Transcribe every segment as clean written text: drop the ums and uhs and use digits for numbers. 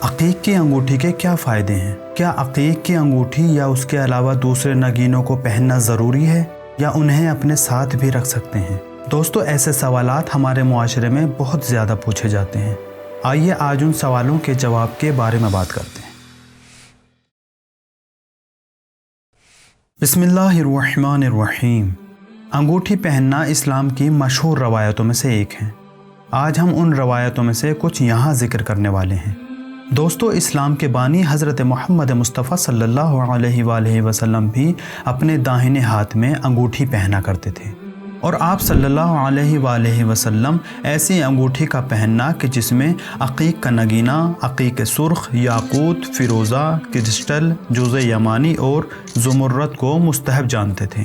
عقیق کی انگوٹھی کے کیا فائدے ہیں؟ کیا عقیق کی انگوٹھی یا اس کے علاوہ دوسرے نگینوں کو پہننا ضروری ہے یا انہیں اپنے ساتھ بھی رکھ سکتے ہیں؟ دوستو، ایسے سوالات ہمارے معاشرے میں بہت زیادہ پوچھے جاتے ہیں۔ آئیے آج ان سوالوں کے جواب کے بارے میں بات کرتے ہیں۔ بسم اللہ الرحمن الرحیم۔ انگوٹھی پہننا اسلام کی مشہور روایتوں میں سے ایک ہے۔ آج ہم ان روایتوں میں سے کچھ یہاں ذکر کرنے والے ہیں۔ دوستو، اسلام کے بانی حضرت محمد مصطفیٰ صلی اللہ علیہ وآلہ وسلم بھی اپنے داہنے ہاتھ میں انگوٹھی پہنا کرتے تھے، اور آپ صلی اللہ علیہ وآلہ وسلم ایسی انگوٹھی کا پہننا کہ جس میں عقیق کا نگینہ، عقیق سرخ، یاقوت، فیروزہ، کرسٹل، جوز یمانی اور زمرد کو مستحب جانتے تھے۔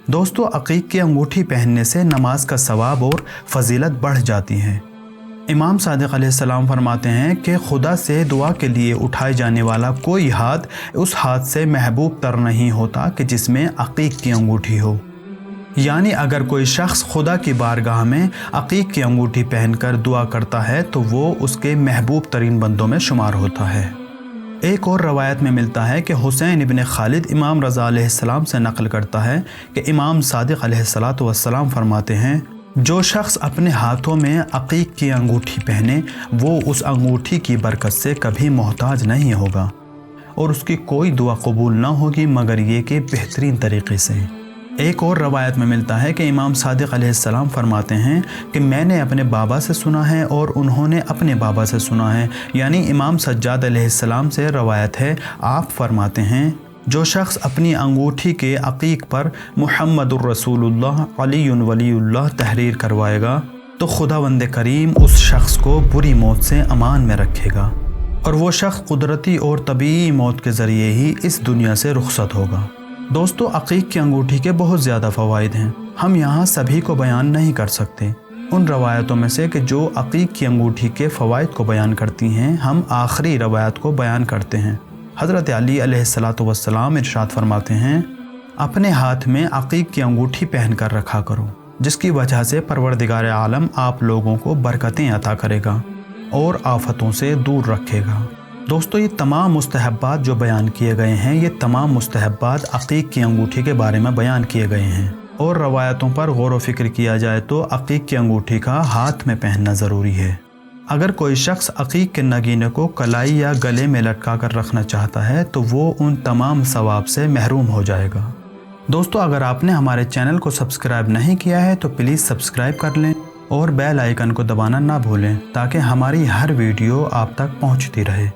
دوستو، عقیق کی انگوٹھی پہننے سے نماز کا ثواب اور فضیلت بڑھ جاتی ہے۔ امام صادق علیہ السلام فرماتے ہیں کہ خدا سے دعا کے لیے اٹھائے جانے والا کوئی ہاتھ اس ہاتھ سے محبوب تر نہیں ہوتا کہ جس میں عقیق کی انگوٹھی ہو۔ یعنی اگر کوئی شخص خدا کی بارگاہ میں عقیق کی انگوٹھی پہن کر دعا کرتا ہے تو وہ اس کے محبوب ترین بندوں میں شمار ہوتا ہے۔ ایک اور روایت میں ملتا ہے کہ حسین ابن خالد امام رضا علیہ السلام سے نقل کرتا ہے کہ امام صادق علیہ السلام فرماتے ہیں، جو شخص اپنے ہاتھوں میں عقیق کی انگوٹھی پہنے وہ اس انگوٹھی کی برکت سے کبھی محتاج نہیں ہوگا، اور اس کی کوئی دعا قبول نہ ہوگی مگر یہ کہ بہترین طریقے سے۔ ایک اور روایت میں ملتا ہے کہ امام صادق علیہ السلام فرماتے ہیں کہ میں نے اپنے بابا سے سنا ہے اور انہوں نے اپنے بابا سے سنا ہے، یعنی امام سجاد علیہ السلام سے روایت ہے۔ آپ فرماتے ہیں، جو شخص اپنی انگوٹھی کے عقیق پر محمد الرسول اللہ علی ولی اللہ تحریر کروائے گا تو خداوند کریم اس شخص کو بری موت سے امان میں رکھے گا، اور وہ شخص قدرتی اور طبیعی موت کے ذریعے ہی اس دنیا سے رخصت ہوگا۔ دوستو، عقیق کی انگوٹھی کے بہت زیادہ فوائد ہیں، ہم یہاں سبھی کو بیان نہیں کر سکتے۔ ان روایتوں میں سے کہ جو عقیق کی انگوٹھی کے فوائد کو بیان کرتی ہیں، ہم آخری روایت کو بیان کرتے ہیں۔ حضرت علی علیہ السلام ارشاد فرماتے ہیں، اپنے ہاتھ میں عقیق کی انگوٹھی پہن کر رکھا کرو، جس کی وجہ سے پروردگار عالم آپ لوگوں کو برکتیں عطا کرے گا اور آفتوں سے دور رکھے گا۔ دوستو، یہ تمام مستحبات جو بیان کیے گئے ہیں، یہ تمام مستحبات عقیق کی انگوٹھی کے بارے میں بیان کیے گئے ہیں، اور روایتوں پر غور و فکر کیا جائے تو عقیق کی انگوٹھی کا ہاتھ میں پہننا ضروری ہے۔ اگر کوئی شخص عقیق کے نگینے کو کلائی یا گلے میں لٹکا کر رکھنا چاہتا ہے تو وہ ان تمام ثواب سے محروم ہو جائے گا۔ دوستو، اگر آپ نے ہمارے چینل کو سبسکرائب نہیں کیا ہے تو پلیز سبسکرائب کر لیں اور بیل آئیکن کو دبانا نہ بھولیں تاکہ ہماری ہر ویڈیو آپ تک پہنچتی رہے۔